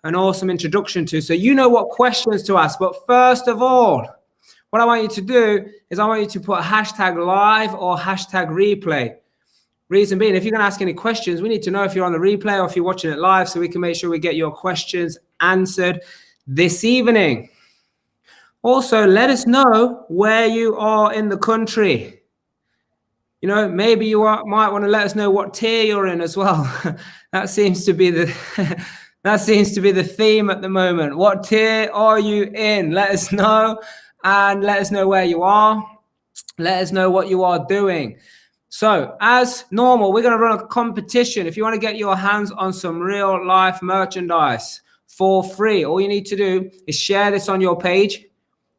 an awesome introduction to, so you know what questions to ask. But first of all, what I want you to do is I want you to put a hashtag live or hashtag replay. Reason being, if you're going to ask any questions, we need to know if you're on the replay or if you're watching it live, so we can make sure we get your questions answered this evening. Also, let us know where you are in the country. You know, maybe you might want to let us know what tier you're in as well. That seems to be the that seems to be the theme at the moment. What tier are you in? Let us know, and let us know where you are. Let us know what you are doing. So as normal, we're going to run a competition. If you want to get your hands on some real life merchandise for free, all you need to do is share this on your page.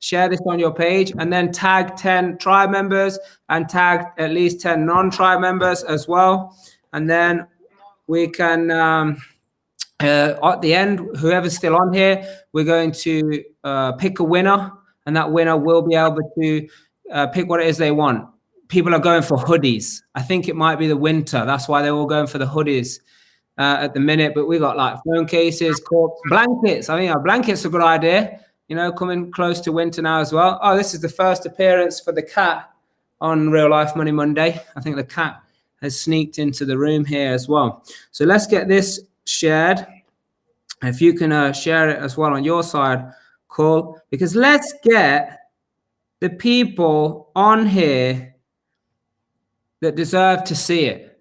Share this on your page, and then tag 10 tribe members and tag at least 10 non-tribe members as well. And then we can, at the end, whoever's still on here, we're going to pick a winner, and that winner will be able to pick what it is they want. People are going for hoodies. I think it might be the winter. That's why they're all going for the hoodies at the minute. But we got like phone cases, blankets. I think blankets are a good idea. You know, coming close to winter now as well. Oh, this is the first appearance for the cat on Real Life Money Monday. I think the cat has sneaked into the room here as well. So let's get this shared. If you can share it as well on your side, cool. Because let's get the people on here that deserve to see it.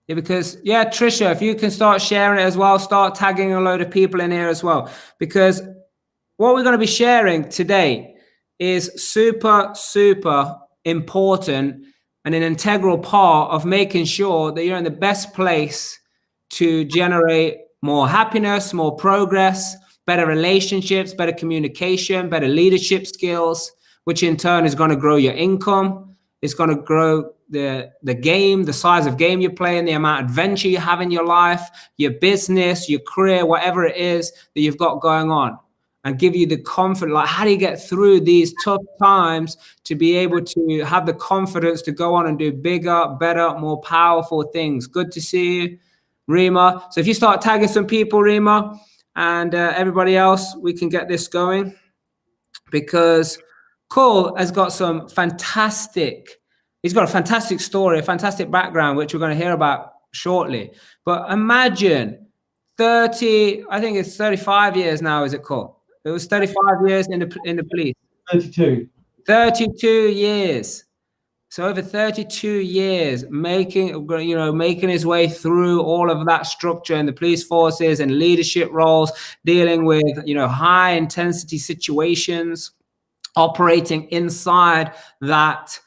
Yeah, because, yeah, Trisha, if you can start sharing it as well, start tagging a load of people in here as well. Because what we're going to be sharing today is super, super important and an integral part of making sure that you're in the best place to generate more happiness, more progress, better relationships, better communication, better leadership skills, which in turn is going to grow your income. It's going to grow the game, the size of game you're playing, the amount of adventure you have in your life, your business, your career, whatever it is that you've got going on. And give you the confidence, like how do you get through these tough times to be able to have the confidence to go on and do bigger, better, more powerful things. Good to see you, Rima. So if you start tagging some people, Rima, and everybody else, we can get this going. Because Kul has got some fantastic, he's got a fantastic story, a fantastic background, which we're going to hear about shortly. But imagine 30, I think it's 35 years now, is it Kul? It was 35 years in the police. 32. 32 years. So over 32 years making his way through all of that structure in the police forces and leadership roles, dealing with, high intensity situations, operating inside that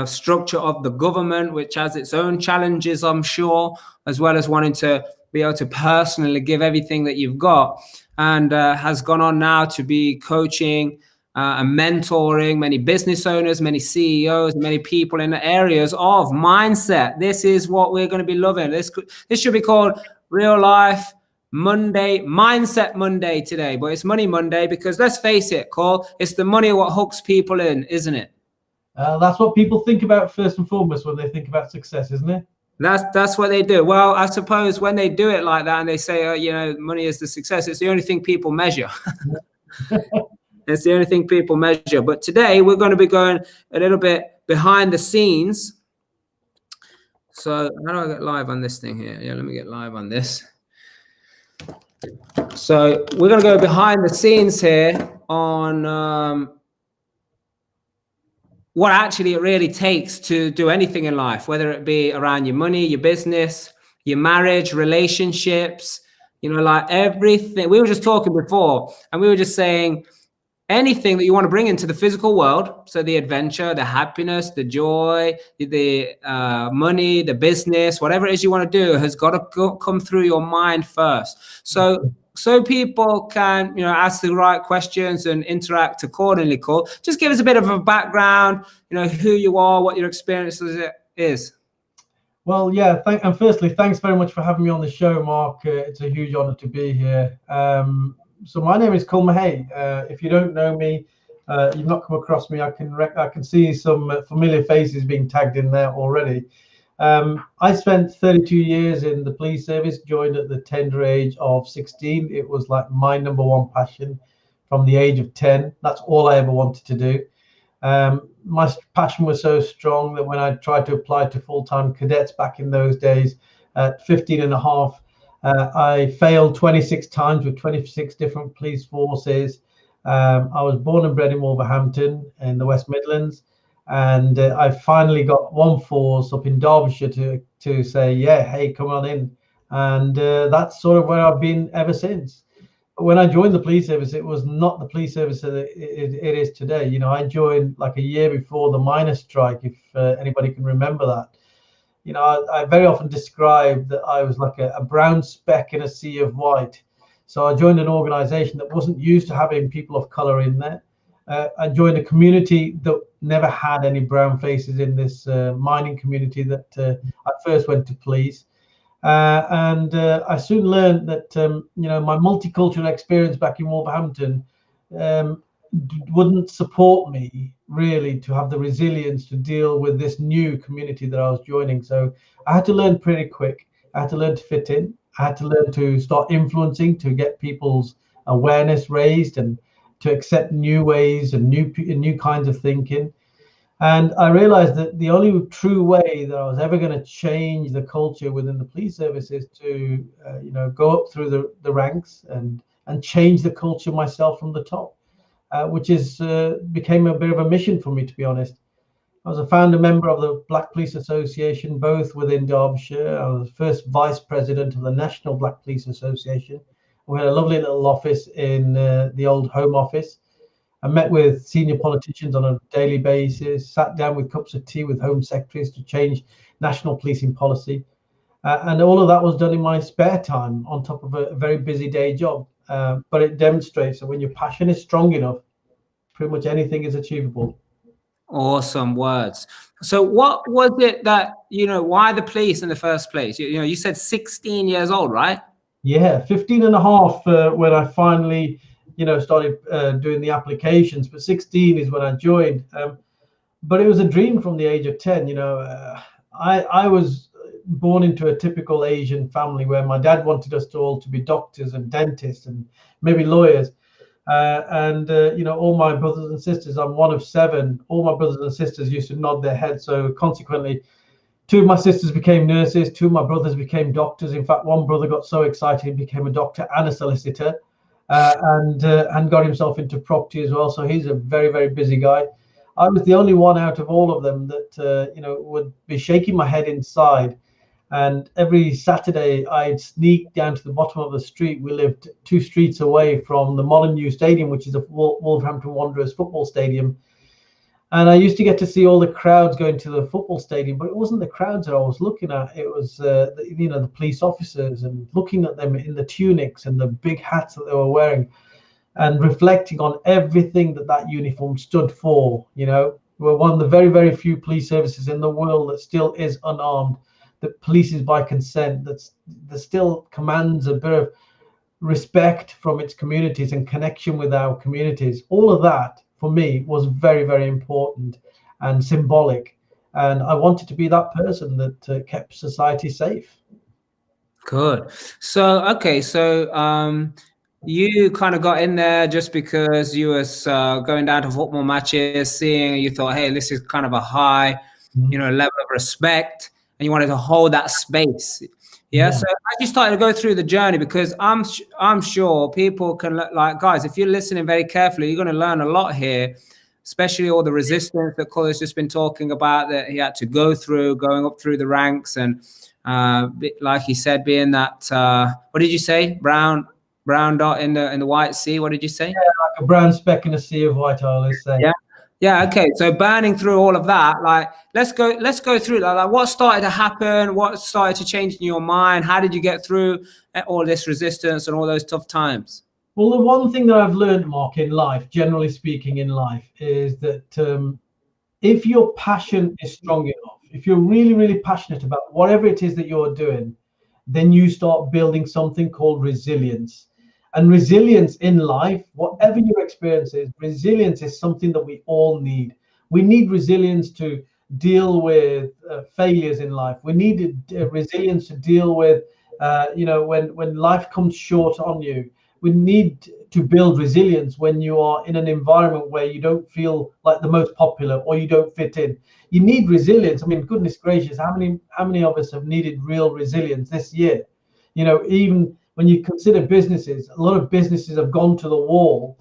structure of the government, which has its own challenges, I'm sure, as well as wanting to be able to personally give everything that you've got. And has gone on now to be coaching and mentoring many business owners, many CEOs, many people in the areas of mindset. This is what we're going to be loving. This should be called Real Life Monday, Mindset Monday today. But it's Money Monday because let's face it, Kul, it's the money what hooks people in, isn't it? That's what people think about first and foremost when they think about success, isn't it? That's what they do. Well, I suppose when they do it like that and they say, money is the success, it's the only thing people measure. It's the only thing people measure. But today we're going to be going a little bit behind the scenes. So how do I get live on this thing here? Yeah, let me get live on this. So we're going to go behind the scenes here on what actually it really takes to do anything in life, whether it be around your money, your business, your marriage, relationships, like everything. We were just talking before and we were just saying anything that you want to bring into the physical world. So the adventure, the happiness, the joy, the money, the business, whatever it is you want to do has got to come through your mind first. So people can, ask the right questions and interact accordingly. Kul, just give us a bit of a background, who you are, what your experience is. Well, yeah. And firstly, thanks very much for having me on the show, Mark. It's a huge honor to be here. So my name is Kul Mahay. If you don't know me, you've not come across me, I can see some familiar faces being tagged in there already. I spent 32 years in the police service, joined at the tender age of 16. It was like my number one passion from the age of 10. That's all I ever wanted to do. My passion was so strong that when I tried to apply to full-time cadets back in those days at 15 and a half, I failed 26 times with 26 different police forces. I was born and bred in Wolverhampton in the West Midlands, and I finally got one force up in Derbyshire to say, yeah, hey, come on in. And that's sort of where I've been ever since. When I joined the police service, it was not the police service that it is today. You know, I joined like a year before the miners' strike, if anybody can remember that. You know, I very often describe that I was like a brown speck in a sea of white. So I joined an organization that wasn't used to having people of color in there. I joined a community that never had any brown faces in this mining community that I first went to police. And I soon learned that you know, my multicultural experience back in Wolverhampton wouldn't support me really to have the resilience to deal with this new community that I was joining. So I had to learn pretty quick. I had to learn to fit in. I had to learn to start influencing, to get people's awareness raised and to accept new ways and new kinds of thinking. And I realized that the only true way that I was ever going to change the culture within the police service is to, you know, go up through the ranks and change the culture myself from the top, which is became a bit of a mission for me, to be honest. I was a founder member of the Black Police Association, both within Derbyshire. I was the first vice president of the National Black Police Association. We had a lovely little office in the old Home Office. I met with senior politicians on a daily basis, sat down with cups of tea with Home Secretaries to change national policing policy. And all of that was done in my spare time on top of a very busy day job. But it demonstrates that when your passion is strong enough, pretty much anything is achievable. Awesome words. So what was it that, you know, why the police in the first place? You know, you said 16 years old, right? Yeah, 15 and a half when I finally, you know, started doing the applications, but 16 is when I joined. But it was a dream from the age of 10. You know, I was born into a typical Asian family where my dad wanted us all to be doctors and dentists and maybe lawyers. You know, all my brothers and sisters, I'm one of 7, all my brothers and sisters used to nod their heads. So consequently, 2 of my sisters became nurses, 2 of my brothers became doctors. In fact, one brother got so excited he became a doctor and a solicitor, and got himself into property as well. So he's a very, very busy guy. I was the only one out of all of them that you know, would be shaking my head inside. And every Saturday, I'd sneak down to the bottom of the street. We lived 2 streets away from the Molineux Stadium, which is a Wolverhampton Wanderers football stadium. And I used to get to see all the crowds going to the football stadium, but it wasn't the crowds that I was looking at. It was, you know, the police officers, and looking at them in the tunics and the big hats that they were wearing, and reflecting on everything that that uniform stood for. You know, we're one of the very, very few police services in the world that still is unarmed, that polices by consent, that still commands a bit of respect from its communities and connection with our communities. All of that for me was very, very important and symbolic. And I wanted to be that person that kept society safe. Good. So, okay. So, you kind of got in there just because you was going down to football matches, seeing, you thought, hey, this is kind of a high, you know, level of respect, and you wanted to hold that space. Yeah. So as you started to go through the journey, because I'm sure people can, like, guys, if you're listening very carefully, you're going to learn a lot here, especially all the resistance that Kul has just been talking about, that he had to go through, going up through the ranks, and like he said, being that what did you say, brown dot in the white sea? What did you say? Yeah, like a brown speck in a sea of white, I always say. Yeah. Okay. So burning through all of that, like, let's go through like what started to happen, what started to change in your mind, how did you get through all this resistance and all those tough times? Well, the one thing that I've learned, Mark, in life, generally speaking in life, is that if your passion is strong enough, if you're really, really passionate about whatever it is that you're doing, then you start building something called resilience. And resilience in life, whatever your experience is, resilience is something that we all need. We need resilience to deal with failures in life. We need resilience to deal with, when life comes short on you. We need to build resilience when you are in an environment where you don't feel like the most popular or you don't fit in. You need resilience. I mean, goodness gracious, how many of us have needed real resilience this year? Even when you consider businesses, a lot of businesses have gone to the wall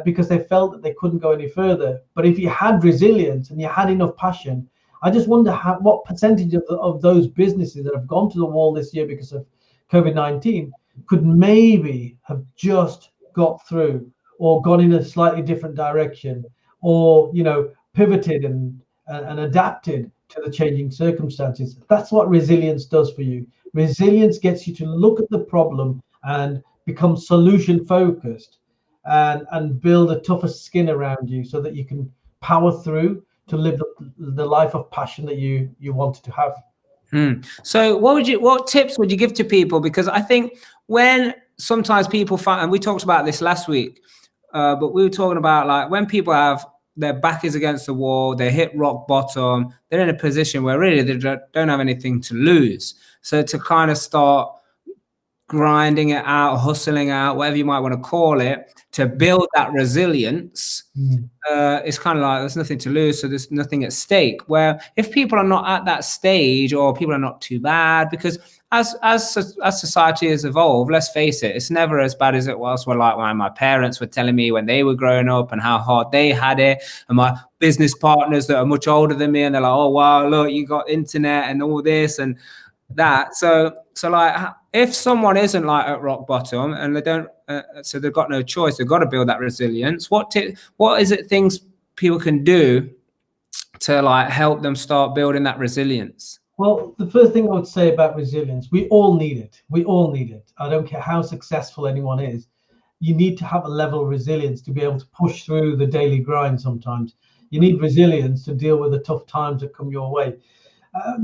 because they felt that they couldn't go any further. But if you had resilience and you had enough passion, I just wonder what percentage of those businesses that have gone to the wall this year because of COVID-19 could maybe have just got through or gone in a slightly different direction, or pivoted and adapted to the changing circumstances. That's what resilience does for you. Resilience gets you to look at the problem and become solution focused, and build a tougher skin around you so that you can power through to live the life of passion that you wanted to have. So what tips would you give to people? Because I think when sometimes people find, and we talked about this last week, but we were talking about like when people have their back is against the wall, they hit rock bottom, they're in a position where really they don't have anything to lose. So to kind of start grinding it out, hustling out, whatever you might want to call it, to build that resilience, it's kind of like there's nothing to lose, so there's nothing at stake. Where if people are not at that stage, or people are not too bad, because as society has evolved, let's face it, it's never as bad as it was when my parents were telling me when they were growing up and how hard they had it, and my business partners that are much older than me, and they're like, oh wow, look, you got internet and all this and that. So like, if someone isn't like at rock bottom and they don't, so they've got no choice, they've got to build that resilience. What is it things people can do to like help them start building that resilience? Well, the first thing I would say about resilience, we all need it. We all need it. I don't care how successful anyone is. You need to have a level of resilience to be able to push through the daily grind sometimes. You need resilience to deal with the tough times that come your way.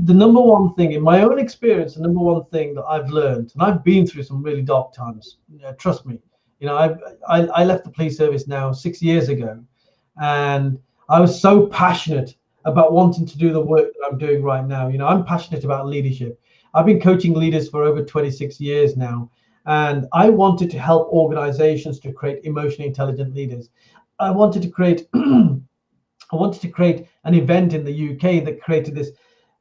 The number one thing in my own experience, the number one thing that I've learned, and I've been through some really dark times, trust me, I left the police service now 6 years ago, and I was so passionate about wanting to do the work that I'm doing right now. I'm passionate about leadership. I've been coaching leaders for over 26 years now, and I wanted to help organizations to create emotionally intelligent leaders. I wanted to create an event in the UK that created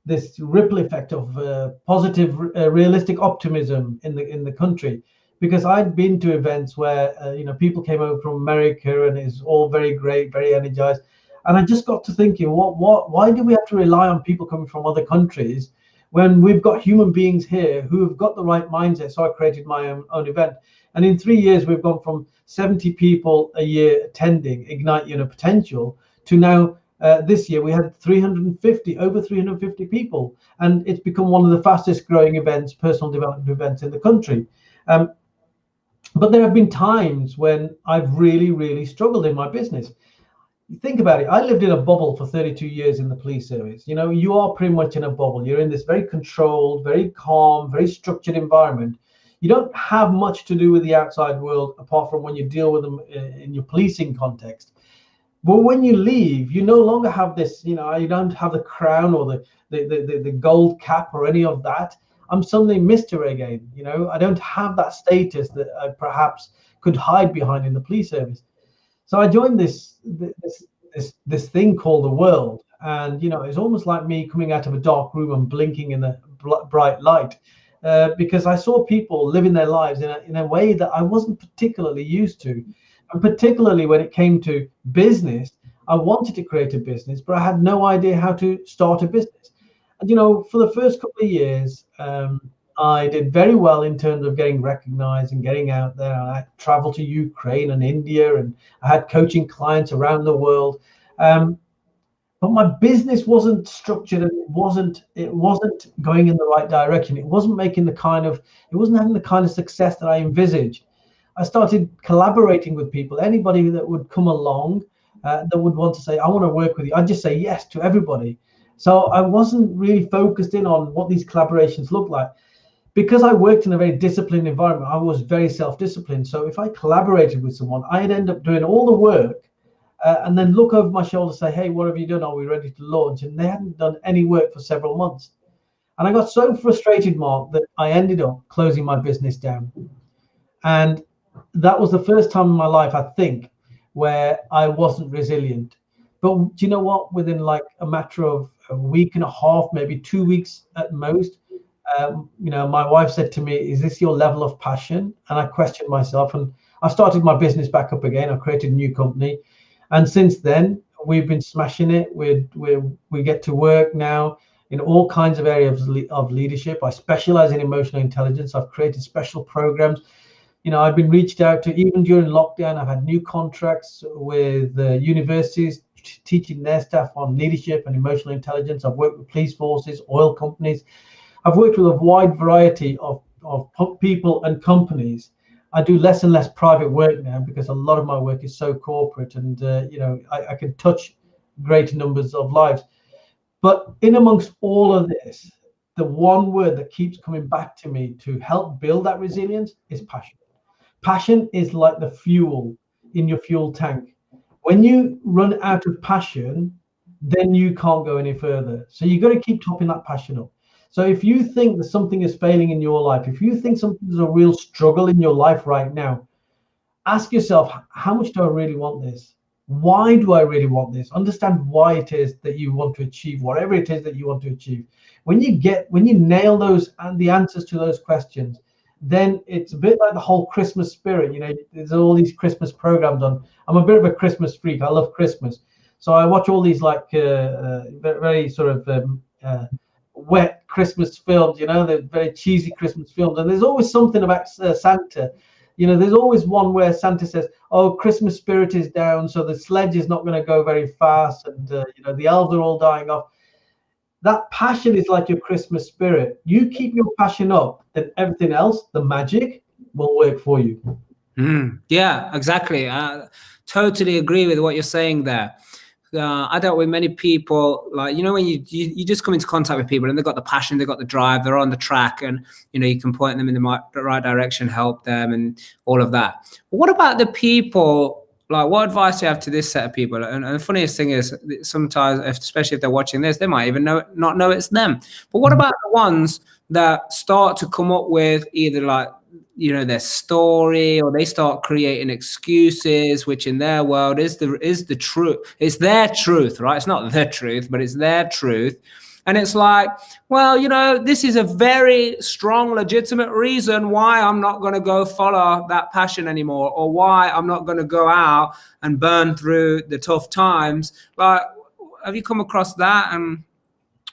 this ripple effect of positive, realistic optimism in the country, because I'd been to events where people came over from America and it's all very great, very energized, and I just got to thinking, why do we have to rely on people coming from other countries when we've got human beings here who have got the right mindset? So I created my own event, and in 3 years we've gone from 70 people a year attending Ignite Your Potential to now. This year we had over 350 people, and it's become one of the fastest growing events, personal development events in the country. But there have been times when I've really, really struggled in my business. Think about it. I lived in a bubble for 32 years in the police service. You are pretty much in a bubble. You're in this very controlled, very calm, very structured environment. You don't have much to do with the outside world apart from when you deal with them in your policing context. But when you leave, you no longer have this, you don't have the crown or the gold cap or any of that. I'm suddenly Mr. again. I don't have that status that I perhaps could hide behind in the police service. So I joined this thing called the world, and it's almost like me coming out of a dark room and blinking in the bright light, because I saw people living their lives in a way that I wasn't particularly used to. And particularly when it came to business, I wanted to create a business, but I had no idea how to start a business. And, for the first couple of years, I did very well in terms of getting recognized and getting out there. I traveled to Ukraine and India, and I had coaching clients around the world. But my business wasn't structured, and it wasn't going in the right direction. It wasn't having the kind of success that I envisaged. I started collaborating with people. Anybody that would come along that would want to say, I want to work with you, I'd just say yes to everybody. So I wasn't really focused in on what these collaborations look like. Because I worked in a very disciplined environment, I was very self-disciplined. So if I collaborated with someone, I'd end up doing all the work and then look over my shoulder, say, hey, what have you done? Are we ready to launch? And they hadn't done any work for several months. And I got so frustrated, Mark, that I ended up closing my business down. And that was the first time in my life, I think, where I wasn't resilient. But do you know what? Within like a matter of a week and a half, maybe 2 weeks at most, my wife said to me, is this your level of passion? And I questioned myself, and I started my business back up again. I created a new company. And since then, we've been smashing it. We get to work now in all kinds of areas of leadership. I specialize in emotional intelligence. I've created special programs. I've been reached out to, even during lockdown. I've had new contracts with universities teaching their staff on leadership and emotional intelligence. I've worked with police forces, oil companies. I've worked with a wide variety of people and companies. I do less and less private work now because a lot of my work is so corporate, and I can touch greater numbers of lives. But in amongst all of this, the one word that keeps coming back to me to help build that resilience is passion. Passion is like the fuel in your fuel tank. When you run out of passion, then you can't go any further. So you've got to keep topping that passion up. So if you think that something is failing in your life, if you think something's a real struggle in your life right now, ask yourself, how much do I really want this? Why do I really want this? Understand why it is that you want to achieve whatever it is that you want to achieve. When you nail those and the answers to those questions, then it's a bit like the whole Christmas spirit. There's all these Christmas programs on. I'm a bit of a Christmas freak. I love Christmas. So I watch all these like very sort of wet Christmas films, the very cheesy Christmas films. And there's always something about Santa. There's always one where Santa says, oh, Christmas spirit is down, so the sledge is not going to go very fast, and the elves are all dying off. That passion is like your Christmas spirit. You keep your passion up, then everything else, the magic, will work for you. Yeah, exactly. I totally agree with what you're saying there. I dealt with many people, like, when you just come into contact with people and they've got the passion, they've got the drive, they're on the track, and, you can point them in the right direction, help them and all of that. But what about the people, like, what advice do you have to this set of people? And the funniest thing is sometimes, especially if they're watching this, they might even not know it's them. But what about the ones that start to come up with either like, their story, or they start creating excuses, which in their world is the truth. It's their truth, right? It's not the truth, but it's their truth. And it's like, well, this is a very strong, legitimate reason why I'm not going to go follow that passion anymore, or why I'm not going to go out and burn through the tough times. Like, have you come across that? And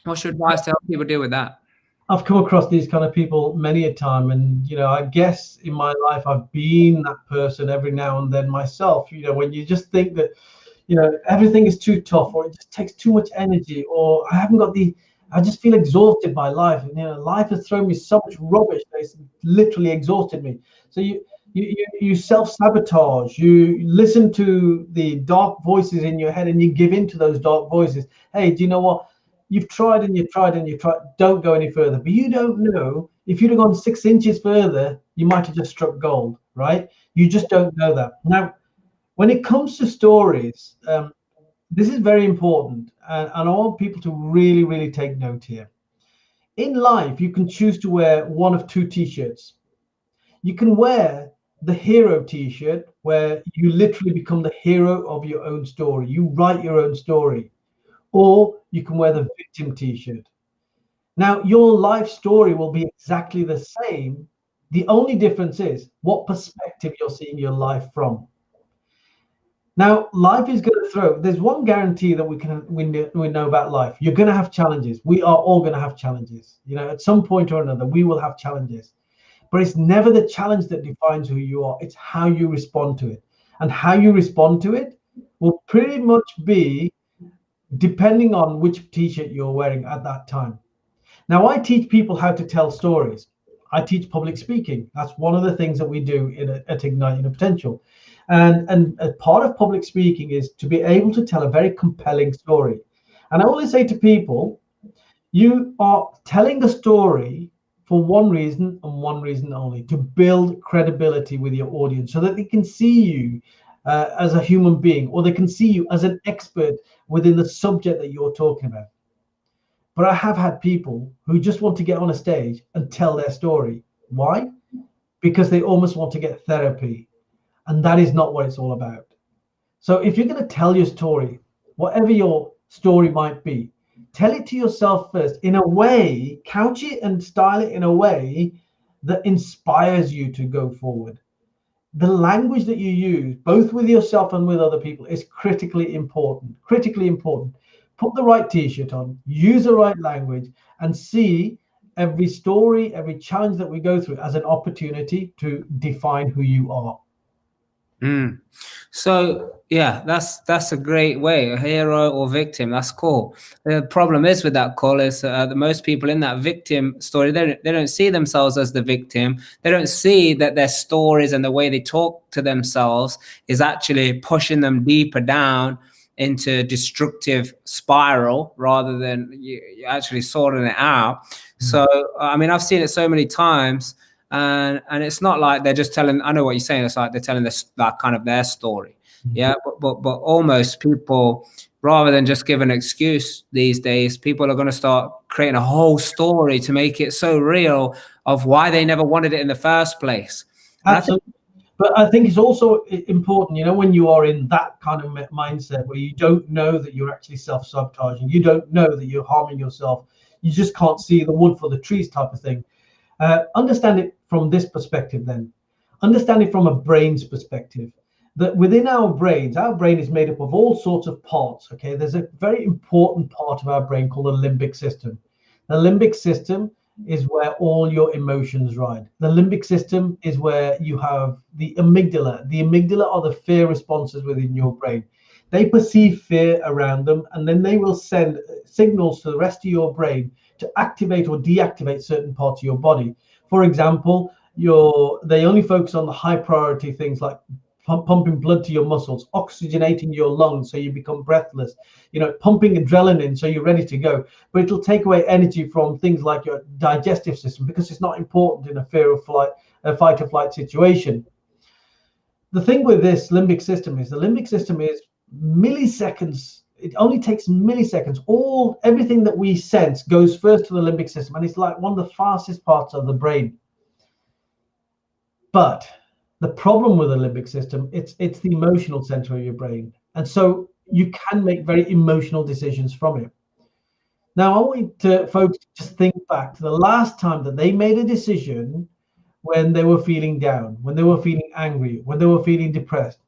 what's your advice to help people deal with that? I've come across these kind of people many a time, and I guess in my life I've been that person every now and then myself. When you just think that everything is too tough, or it just takes too much energy, or I just feel exhausted by life, and life has thrown me so much rubbish that it's literally exhausted me. So you self-sabotage, you listen to the dark voices in your head, and you give in to those dark voices. Hey, do you know what? You've tried and you've tried and you've tried. Don't go any further. But you don't know, if you'd have gone 6 inches further, you might have just struck gold, right? You just don't know that. Now, when it comes to stories, this is very important. And I want people to really, really take note here. In life, you can choose to wear one of two t-shirts. You can wear the hero t-shirt, where you literally become the hero of your own story. You write your own story. Or you can wear the victim t-shirt. Now, your life story will be exactly the same. The only difference is what perspective you're seeing your life from. Now, life is going to throw. There's one guarantee that we know about life. You're going to have challenges. We are all going to have challenges. At some point or another, we will have challenges. But it's never the challenge that defines who you are. It's how you respond to it. And how you respond to it will pretty much be depending on which t-shirt you're wearing at that time. Now, I teach people how to tell stories. I teach public speaking. That's one of the things that we do at Ignite Your Potential. And a part of public speaking is to be able to tell a very compelling story. And I always say to people, you are telling a story for one reason and one reason only: to build credibility with your audience, so that they can see you as a human being, or they can see you as an expert within the subject that you're talking about. But I have had people who just want to get on a stage and tell their story. Why? Because they almost want to get therapy. And that is not what it's all about. So if you're going to tell your story, whatever your story might be, tell it to yourself first in a way, couch it and style it in a way that inspires you to go forward. The language that you use, both with yourself and with other people, is critically important. Critically important. Put the right t-shirt on, use the right language, and see every story, every challenge that we go through as an opportunity to define who you are. So yeah, that's a great way, a hero or victim. That's cool. The problem is with that, Cole, is the most people in that victim story, they don't see themselves as the victim. They don't see that their stories and the way they talk to themselves is actually pushing them deeper down into destructive spiral rather than you actually sorting it out. So I mean, I've seen it so many times. And it's not like they're just telling, I know what you're saying, it's like they're telling this, like, kind of their story. Yeah, but almost people, rather than just give an excuse these days, people are going to start creating a whole story to make it so real of why they never wanted it in the first place. Absolutely. But I think it's also important, when you are in that kind of mindset where you don't know that you're actually self-sabotaging, you don't know that you're harming yourself, you just can't see the wood for the trees type of thing. Understand it from this perspective then. Understand it from a brain's perspective. That within our brain is made up of all sorts of parts, okay? There's a very important part of our brain called the limbic system. The limbic system is where all your emotions ride. The limbic system is where you have the amygdala. The amygdala are the fear responses within your brain. They perceive fear around them, and then they will send signals to the rest of your brain to activate or deactivate certain parts of your body. For example, they only focus on the high priority things like pumping blood to your muscles, oxygenating your lungs so you become breathless, pumping adrenaline so you're ready to go. But it'll take away energy from things like your digestive system because it's not important in a fight or flight situation. The thing with this limbic system is milliseconds. It only takes milliseconds. Everything that we sense goes first to the limbic system, and it's like one of the fastest parts of the brain. But the problem with the limbic system, it's the emotional center of your brain, and so you can make very emotional decisions from it. Now, I want folks to just think back to the last time that they made a decision when they were feeling down, when they were feeling angry, when they were feeling depressed,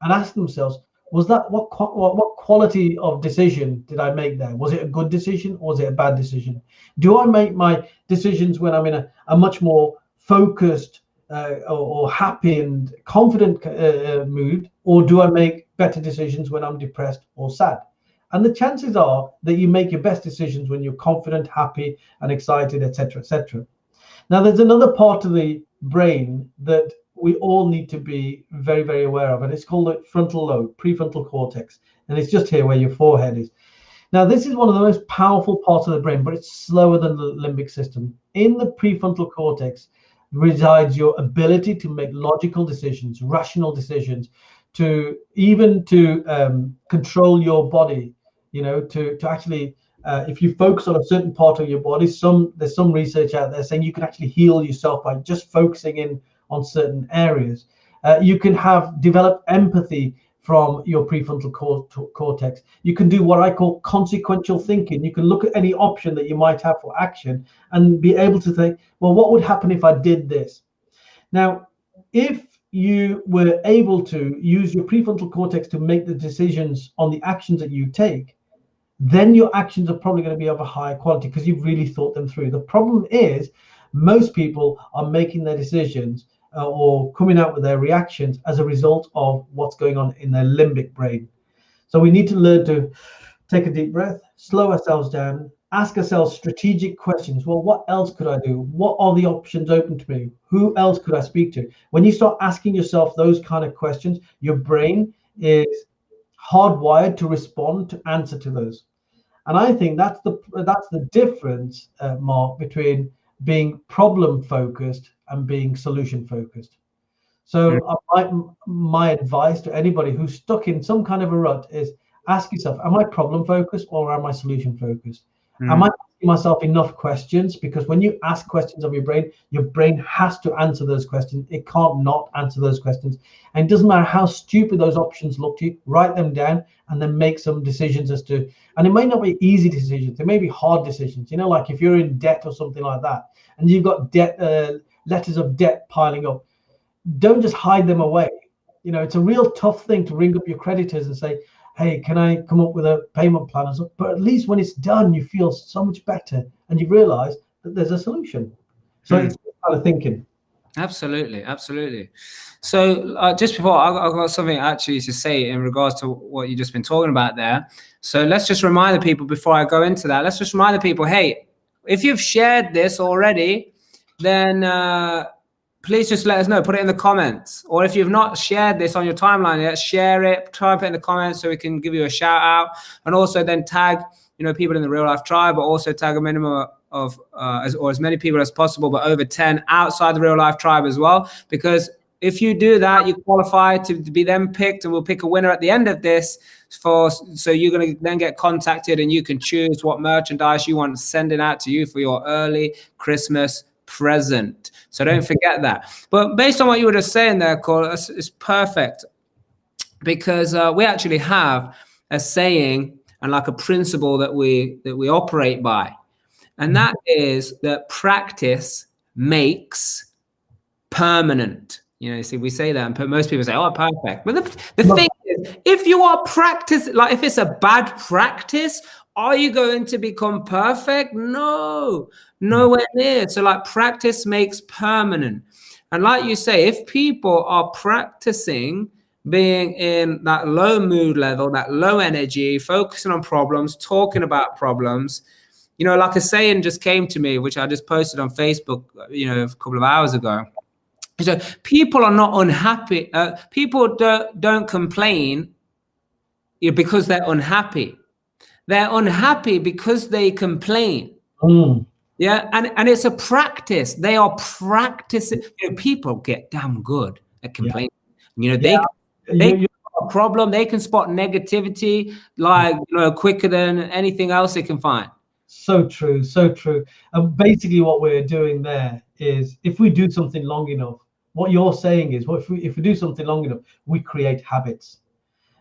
and ask themselves, was that what quality of decision did I make there? Was it a good decision or was it a bad decision? Do I make my decisions when I'm in a much more focused or happy and confident mood, or do I make better decisions when I'm depressed or sad? And the chances are that you make your best decisions when you're confident, happy, and excited, etc., etc. Now, there's another part of the brain that we all need to be very, very aware of, and it's called the frontal lobe, prefrontal cortex, and it's just here where your forehead is. Now, this is one of the most powerful parts of the brain, but it's slower than the limbic system. In the prefrontal cortex resides your ability to make logical decisions, rational decisions, to control your body, to actually, if you focus on a certain part of your body, there's some research out there saying you can actually heal yourself by just focusing in on certain areas. You can develop empathy from your prefrontal cortex. You can do what I call consequential thinking. You can look at any option that you might have for action and be able to think, well, what would happen if I did this? Now, if you were able to use your prefrontal cortex to make the decisions on the actions that you take, then your actions are probably going to be of a higher quality because you've really thought them through. The problem is most people are making their decisions or coming out with their reactions as a result of what's going on in their limbic brain. So we need to learn to take a deep breath, slow ourselves down, ask ourselves strategic questions. Well, what else could I do? What are the options open to me? Who else could I speak to? When you start asking yourself those kind of questions, your brain is hardwired to respond, to answer to those. And I think that's the difference, Mark, between being problem focused and being solution focused. So my advice to anybody who's stuck in some kind of a rut is ask yourself, am I problem focused or am I solution focused? Am I asking myself enough questions? Because when you ask questions of your brain has to answer those questions. It can't not answer those questions. And it doesn't matter how stupid those options look to you, write them down and then make some decisions as to, and it may not be easy decisions, they may be hard decisions, like if you're in debt or something like that, and you've got debt, letters of debt piling up, don't just hide them away. It's a real tough thing to ring up your creditors and say, hey, can I come up with a payment plan or something? But at least when it's done, you feel so much better and you realize that there's a solution. So it's kind of thinking. Absolutely, absolutely. So just before, I've got something actually to say in regards to what you've just been talking about there. So let's just remind the people before I go into that, let's just remind the people, hey, if you've shared this already, then please just let us know, put it in the comments. Or if you've not shared this on your timeline yet, share it, type it in the comments so we can give you a shout out. And also then tag, people in the Real Life Tribe, but also tag a minimum of as many people as possible, but over 10 outside the Real Life Tribe as well. Because if you do that, you qualify to be then picked, and we'll pick a winner at the end of this. So you're going to then get contacted and you can choose what merchandise you want sending out to you for your early Christmas present. So don't forget that. But based on what you were just saying there, Kul, it's perfect, because we actually have a saying and like a principle that we operate by, and that is that practice makes permanent. You see, we say that, and most people say, "Oh, perfect." But the thing is, if you are practicing, like if it's a bad practice, are you going to become perfect? No, nowhere near. So like practice makes permanent. And like you say, if people are practicing being in that low mood level, that low energy, focusing on problems, talking about problems, like a saying just came to me, which I just posted on Facebook, a couple of hours ago. So people are not unhappy. People don't complain because they're unhappy. They're unhappy because they complain. Yeah, and it's a practice. They are practicing. People get damn good at complaining. They have a problem. They can spot negativity like quicker than anything else they can find. So true, so true. And basically, what we're doing there is, if we do something long enough, what you're saying is, if we do something long enough, we create habits.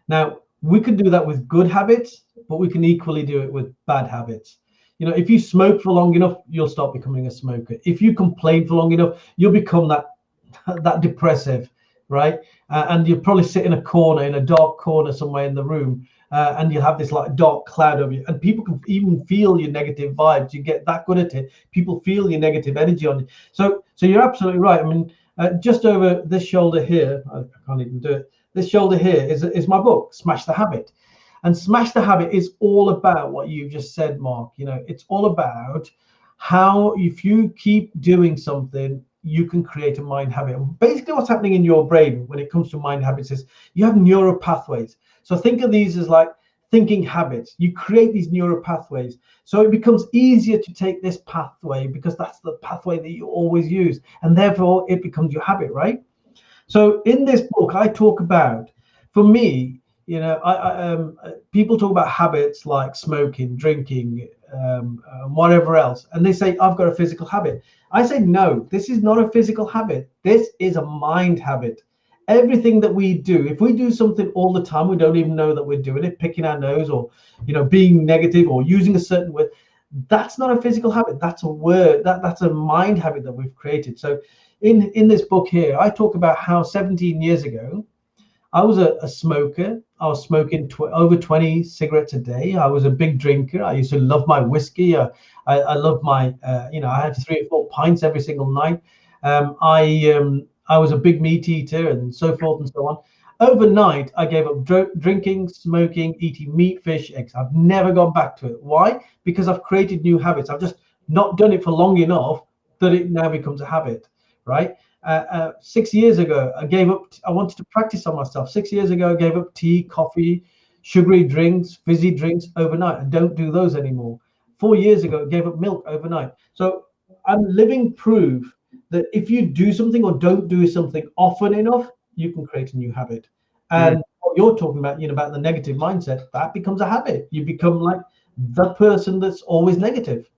Now, we can do that with good habits, but we can equally do it with bad habits. If you smoke for long enough, you'll start becoming a smoker. If you complain for long enough, you'll become that depressive, right? And you'll probably sit in a dark corner somewhere in the room, and you'll have this like dark cloud over you. And people can even feel your negative vibes. You get that good at it. People feel your negative energy on you. So you're absolutely right. I mean, just over this shoulder here, I can't even do it. This shoulder here is my book, Smash the Habit. And Smash the Habit is all about what you just said, Mark. It's all about how, if you keep doing something, you can create a mind habit. Basically, what's happening in your brain when it comes to mind habits is you have neural pathways. So think of these as like thinking habits. You create these neural pathways. So it becomes easier to take this pathway because that's the pathway that you always use. And therefore, it becomes your habit, right? So in this book, I talk about, for me, people talk about habits like smoking, drinking, whatever else, and they say, I've got a physical habit. I say, no, this is not a physical habit. This is a mind habit. Everything that we do, if we do something all the time, we don't even know that we're doing it, picking our nose or, being negative or using a certain word, that's not a physical habit. That's a word, that's a mind habit that we've created. So in this book here, I talk about how 17 years ago, I was a smoker. I was smoking over 20 cigarettes a day. I was a big drinker. I used to love my whiskey. I love my, I had 3 or 4 pints every single night. I was a big meat eater and so forth and so on. Overnight, I gave up drinking, smoking, eating meat, fish, eggs. I've never gone back to it. Why? Because I've created new habits. I've just not done it for long enough that it now becomes a habit, right? 6 years ago, I wanted to practice on myself. 6 years ago, I gave up tea, coffee, sugary drinks, fizzy drinks overnight. I don't do those anymore. 4 years ago, I gave up milk overnight. So I'm living proof that if you do something or don't do something often enough, you can create a new habit. And what you're talking about, about the negative mindset, that becomes a habit. You become like the person that's always negative.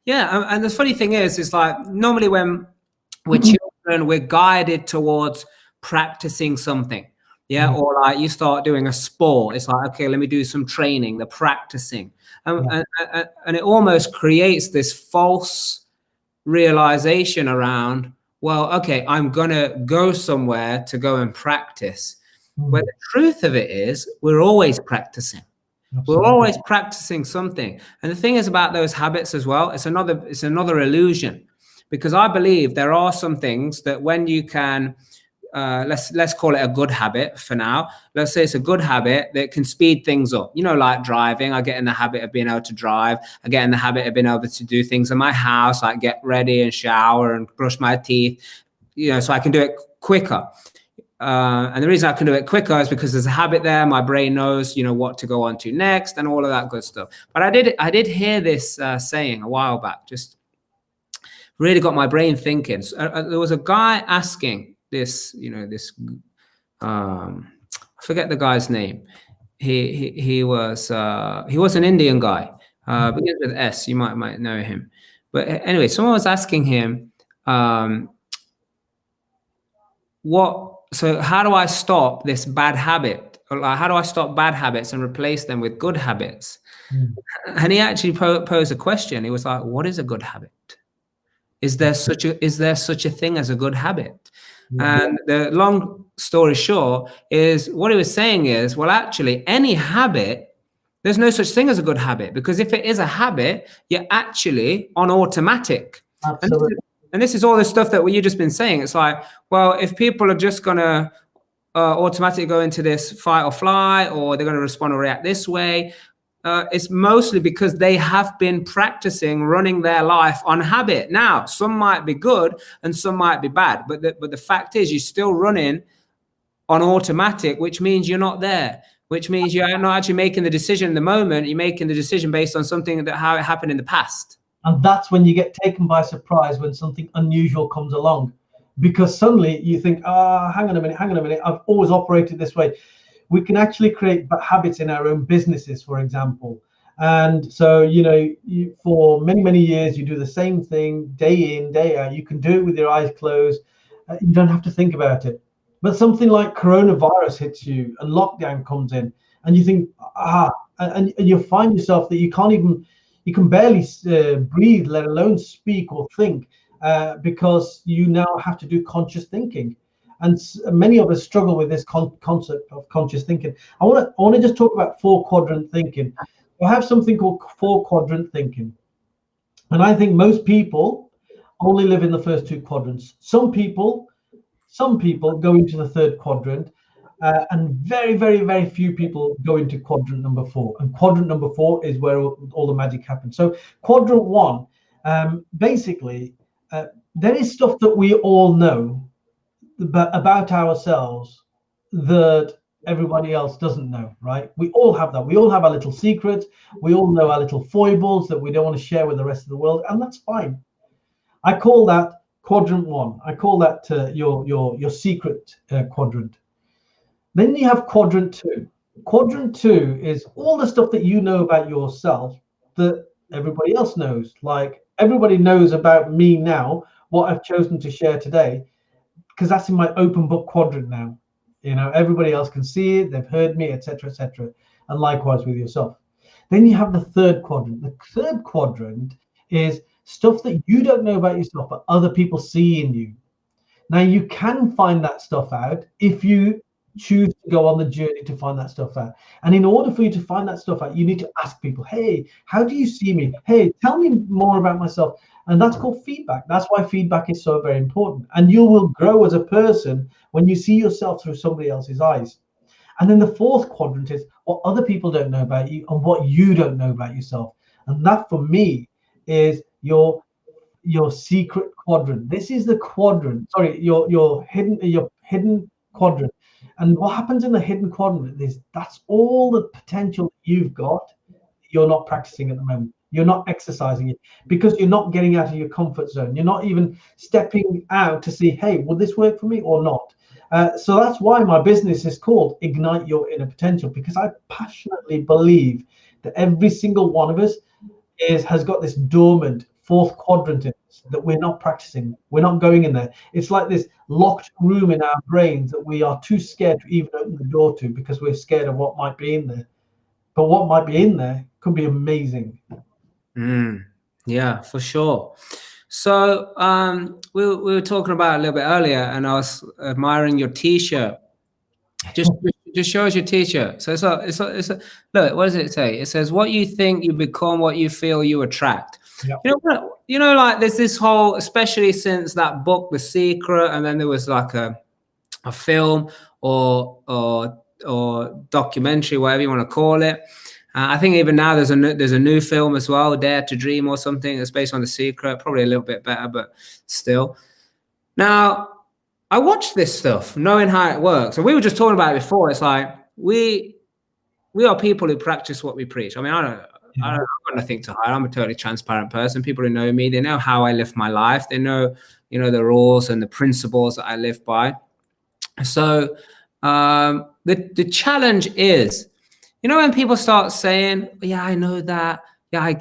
Yeah, and the funny thing is like normally when we're children, we're guided towards practicing something. Yeah, or like you start doing a sport, it's like, okay, let me do some training, the practicing, and it almost creates this false realization around, well, okay, I'm gonna go somewhere to go and practice. Where the truth of it is, we're always practicing. Absolutely. We're always practicing something. And the thing is about those habits as well, it's another illusion, because I believe there are some things that when you can, let's call it a good habit for now. Let's say it's a good habit that can speed things up. Like driving. I get in the habit of being able to drive. I get in the habit of being able to do things in my house, like get ready and shower and brush my teeth, so I can do it quicker. And the reason I can do it quicker is because there's a habit there. My brain knows, what to go on to next and all of that good stuff. But I did hear this saying a while back, just really got my brain thinking. So, there was a guy asking this, I forget the guy's name. He was an Indian guy, begins with S. You might know him. But anyway, someone was asking him, so how do I stop this bad habit? Or like, how do I stop bad habits and replace them with good habits? And he actually posed a question. He was like, what is a good habit? Is there such a thing as a good habit? And the long story short is, what he was saying is, well, actually, any habit, there's no such thing as a good habit, because if it is a habit, you're actually on automatic. Absolutely. And this is all the stuff that you've just been saying. It's like, well, if people are just going to automatically go into this fight or flight, or they're going to respond or react this way, it's mostly because they have been practicing running their life on habit. Now, some might be good and some might be bad, but the fact is you're still running on automatic, which means you're not there, which means you're not actually making the decision in the moment. You're making the decision based on something how it happened in the past. And that's when you get taken by surprise when something unusual comes along, because suddenly you think, hang on a minute, I've always operated this way. We can actually create habits in our own businesses, for example. And so, for many, many years, you do the same thing day in, day out. You can do it with your eyes closed. You don't have to think about it. But something like coronavirus hits you and lockdown comes in, and you think, and you find yourself that you can barely breathe, let alone speak or think, because you now have to do conscious thinking. And many of us struggle with this concept of conscious thinking. I want to just talk about 4-quadrant thinking. I have something called 4-quadrant thinking. And I think most people only live in the first 2 quadrants. Some people go into the 3rd quadrant, and very, very, very few people go into quadrant number 4. And quadrant number 4 is where all the magic happens. So quadrant 1, basically, there is stuff that we all know about ourselves that everybody else doesn't know, right? We all have that. We all have our little secrets. We all know our little foibles that we don't want to share with the rest of the world, and that's fine. I call that quadrant 1. I call that your secret quadrant. Then you have quadrant 2. Quadrant 2 is all the stuff that you know about yourself that everybody else knows. Like, everybody knows about me now, what I've chosen to share today, because that's in my open book quadrant now. Everybody else can see it, they've heard me, etc., etc. And likewise with yourself. Then you have the 3rd quadrant. The 3rd quadrant is stuff that you don't know about yourself, but other people see in you. Now, you can find that stuff out if you choose to go on the journey to find that stuff out. And in order for you to find that stuff out, you need to ask people, hey, how do you see me? Hey, tell me more about myself. And that's called feedback. That's why feedback is so very important. And you will grow as a person when you see yourself through somebody else's eyes. And then the 4th quadrant is what other people don't know about you and what you don't know about yourself. And that, for me, is your secret quadrant. This is the quadrant. Sorry, your hidden quadrant. And what happens in the hidden quadrant is that's all the potential you've got. You're not practicing at the moment. You're not exercising it because you're not getting out of your comfort zone. You're not even stepping out to see, hey, will this work for me or not? So that's why my business is called Ignite Your Inner Potential, because I passionately believe that every single one of us has got this dormant fourth quadrant in us that we're not practicing. We're not going in there. It's like this locked room in our brains that we are too scared to even open the door to because we're scared of what might be in there. But what might be in there could be amazing. Yeah, for sure. So we were talking about it a little bit earlier, and I was admiring your T-shirt. Just shows your T-shirt. So it's a look. What does it say? It says, "What you think, you become. What you feel, you attract." Yep. You know what? You know, like there's this whole, especially since that book, The Secret, and then there was like a film or documentary, whatever you want to call it. I think even now there's a new film as well, Dare to Dream or something. It's based on The Secret, probably a little bit better, but still. Now, I watched this stuff knowing how it works. And we were just talking about it before. It's like we are people who practice what we preach. I mean, I don't have nothing to hide. I'm a totally transparent person. People who know me, they know how I live my life. They know, the rules and the principles that I live by. So the challenge is, when people start saying, yeah, I know that. Yeah, I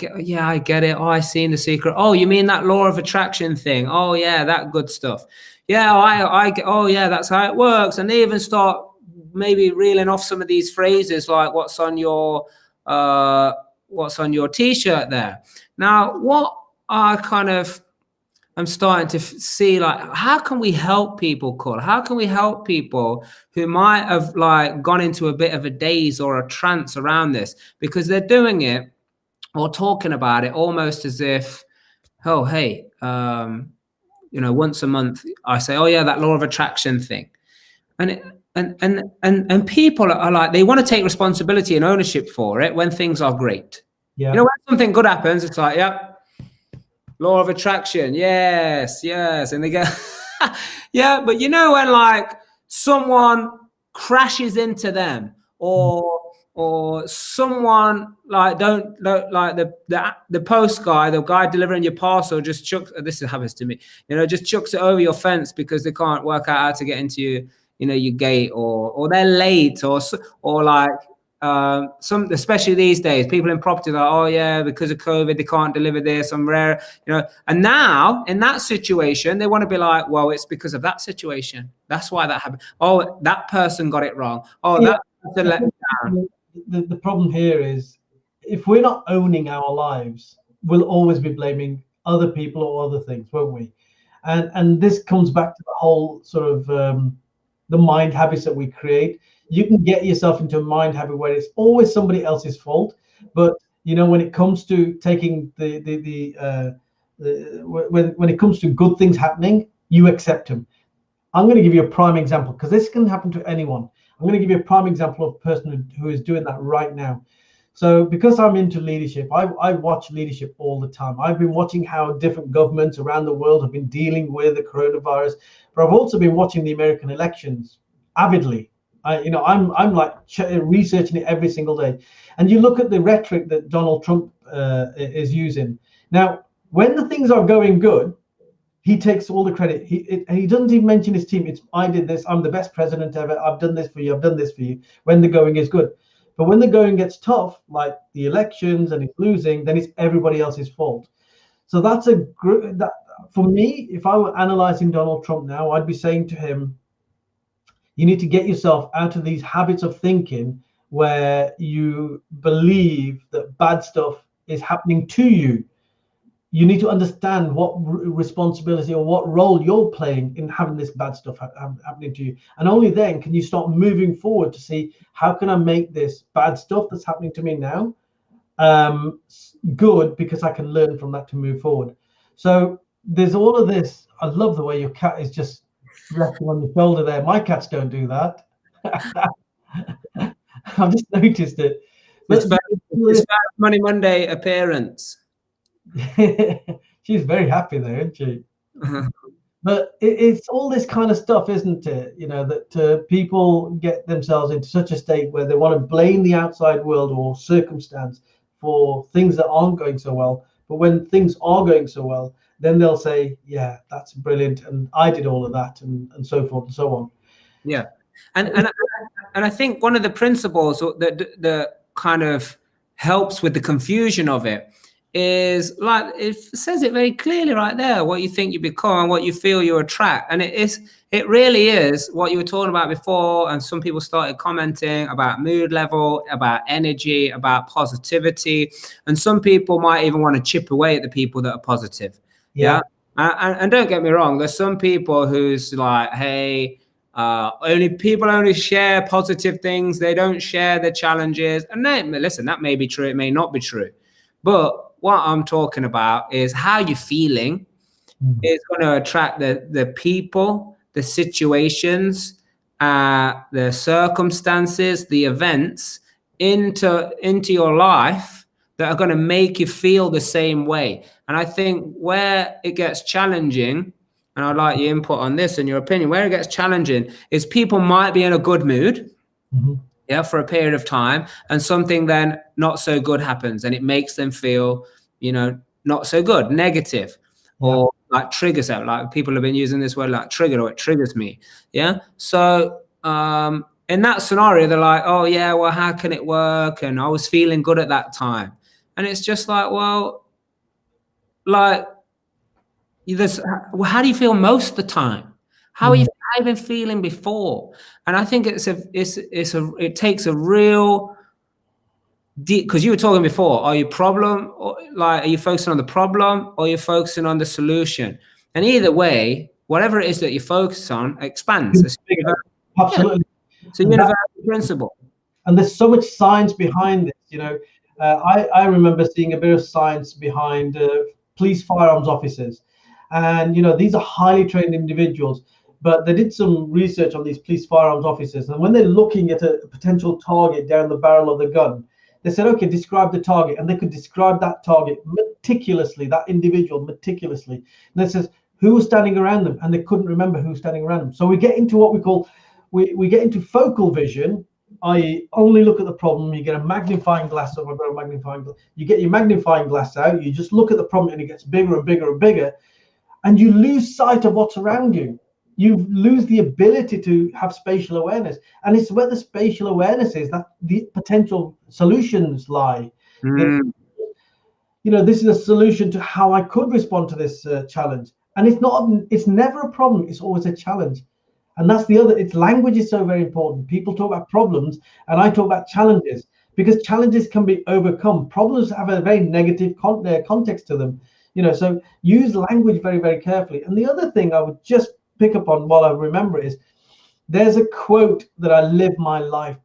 get it. Oh, I seen The Secret. Oh, you mean that law of attraction thing? Oh, yeah, that good stuff. Yeah, I get. Oh, yeah, that's how it works. And they even start maybe reeling off some of these phrases like what's on your T-shirt there. Now, what I'm starting to see, like, how can we help people, Kul? How can we help people who might have like gone into a bit of a daze or a trance around this because they're doing it or talking about it almost as if, oh, hey, once a month I say, oh yeah, that law of attraction thing, and people are like, they want to take responsibility and ownership for it when things are great. Yeah. When something good happens, it's like, yeah. Law of attraction, yes, and they go, yeah, but when like someone crashes into them, or someone like don't like the post guy, the guy delivering your parcel just chucks. This happens to me, just chucks it over your fence because they can't work out how to get into your gate, or they're late, or like. Especially these days, people in property are like, oh yeah, because of COVID, they can't deliver this. I'm rare, and now in that situation, they want to be like, well, it's because of that situation. That's why that happened. Oh, that person got it wrong. Oh, yeah. That person let me down. The problem here is if we're not owning our lives, we'll always be blaming other people or other things, won't we? And this comes back to the whole sort of the mind habits that we create. You can get yourself into a mind habit where it's always somebody else's fault. But when it comes to taking when it comes to good things happening, you accept them. I'm going to give you a prime example because this can happen to anyone. I'm going to give you a prime example of a person who is doing that right now. So because I'm into leadership, I watch leadership all the time. I've been watching how different governments around the world have been dealing with the coronavirus, but I've also been watching the American elections avidly. I'm like researching it every single day. And you look at the rhetoric that Donald Trump is using. Now, when the things are going good, he takes all the credit. He doesn't even mention his team. It's, I did this. I'm the best president ever. I've done this for you. I've done this for you. When the going is good. But when the going gets tough, like the elections and he's losing, then it's everybody else's fault. So that's for me, if I were analyzing Donald Trump now, I'd be saying to him, you need to get yourself out of these habits of thinking where you believe that bad stuff is happening to you. You need to understand what responsibility or what role you're playing in having this bad stuff happening to you. And only then can you start moving forward to see, how can I make this bad stuff that's happening to me now good, because I can learn from that to move forward. So there's all of this. I love the way your cat is just resting on the shoulder there. My cats don't do that. I've just noticed it. But it's about Money Monday appearance. She's very happy there, isn't she? But it's all this kind of stuff, isn't it? That people get themselves into such a state where they want to blame the outside world or circumstance for things that aren't going so well. But when things are going so well, then they'll say, yeah, that's brilliant, and I did all of that, and so forth and so on. Yeah. And I think one of the principles that kind of helps with the confusion of it is, like, it says it very clearly right there, what you think you become and what you feel you attract. And it really is what you were talking about before. And some people started commenting about mood level, about energy, about positivity. And some people might even want to chip away at the people that are positive. Yeah. And don't get me wrong, there's some people who's like, hey, only share positive things. They don't share the challenges. And listen, that may be true. It may not be true. But what I'm talking about is how you're feeling is going to attract the people, the situations, the circumstances, the events into your life that are going to make you feel the same way. And I think where it gets challenging, and I'd like your input on this and your opinion, where it gets challenging is people might be in a good mood, yeah, for a period of time, and something then not so good happens, and it makes them feel, not so good, negative, or like triggers out. Like people have been using this word like trigger, or it triggers me. Yeah. So in that scenario, they're like, oh yeah, well, how can it work? And I was feeling good at that time. And it's just like, well, like, how do you feel most of the time? How are you been feeling before? And I think it takes a real deep, because you were talking before, are you focusing on the problem, or are you focusing on the solution? And either way, whatever it is that you focus on expands. Absolutely. It's a universal principle. And there's so much science behind this. I remember seeing a bit of science behind police firearms officers. And, these are highly trained individuals, but they did some research on these police firearms officers. And when they're looking at a potential target down the barrel of the gun, they said, okay, describe the target. And they could describe that target meticulously, that individual meticulously. And it says who was standing around them, and they couldn't remember who was standing around them. So we get into what we call, we get into focal vision, i.e. only look at the problem. You get a magnifying glass over, you get your magnifying glass out, you just look at the problem, and it gets bigger and bigger and bigger. And you lose sight of what's around you. You lose the ability to have spatial awareness. And it's where the spatial awareness is that the potential solutions lie. This is a solution to how I could respond to this challenge. And it's never a problem. It's always a challenge. And that's language is so very important. People talk about problems, and I talk about challenges, because challenges can be overcome. Problems have a very negative context to them. So use language very, very carefully. And the other thing I would just pick up on while I remember is, there's a quote that I live my life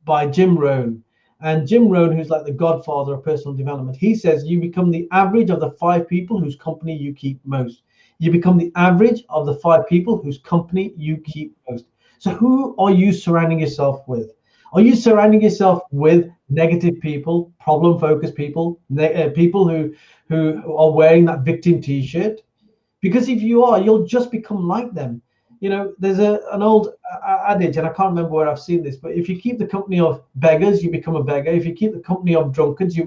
by Jim Rohn. And Jim Rohn, who's like the godfather of personal development, he says, you become the average of the 5 people whose company you keep most. You become the average of the 5 people whose company you keep most. So who are you surrounding yourself with? Are you surrounding yourself with negative people, problem-focused people, people who are wearing that victim T-shirt? Because if you are, you'll just become like them. There's an old adage, and I can't remember where I've seen this, but if you keep the company of beggars, you become a beggar. If you keep the company of drinkers, you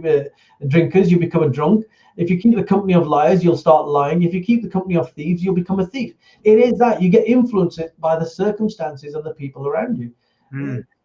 become a drunk. If you keep the company of liars, you'll start lying. If you keep the company of thieves, you'll become a thief. It is that you get influenced by the circumstances of the people around you.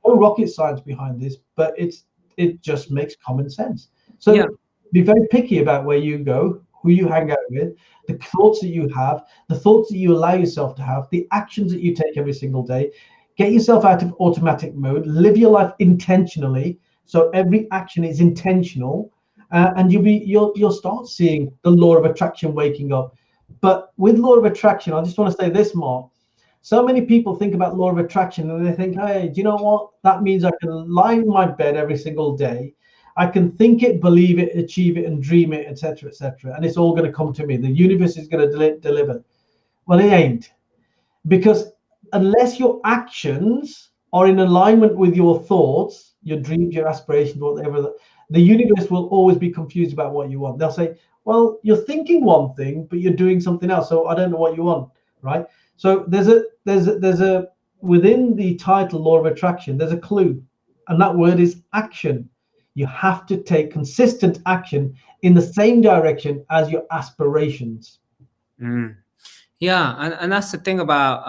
No rocket science behind this, but it just makes common sense. So be very picky about where you go, who you hang out with, the thoughts that you have, the thoughts that you allow yourself to have, the actions that you take every single day. Get yourself out of automatic mode, live your life intentionally, so every action is intentional, and you'll start seeing the law of attraction waking up. But with law of attraction, I just want to say this, Mark. So many people think about law of attraction and they think, hey, do you know what? That means I can lie in my bed every single day. I can think it, believe it, achieve it, and dream it, etc., etc. And it's all going to come to me. The universe is going to deliver. Well, it ain't. Because unless your actions are in alignment with your thoughts, your dreams, your aspirations, whatever, the universe will always be confused about what you want. They'll say, well, you're thinking one thing, but you're doing something else. So I don't know what you want, right? So there's a within the title Law of Attraction, there's a clue, and that word is action. You have to take consistent action in the same direction as your aspirations. Yeah, and that's the thing about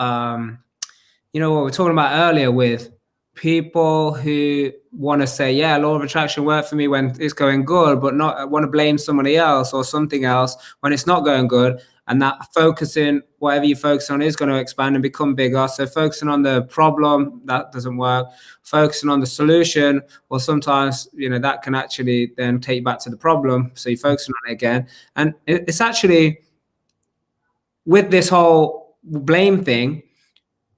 what we were talking about earlier with people who want to say, yeah, law of attraction worked for me when it's going good, but not want to blame somebody else or something else when it's not going good. And that focusing, whatever you focus on is going to expand and become bigger. So focusing on the problem, that doesn't work. Focusing on the solution, or sometimes, that can actually then take you back to the problem. So you're focusing on it again. And it's actually, with this whole blame thing,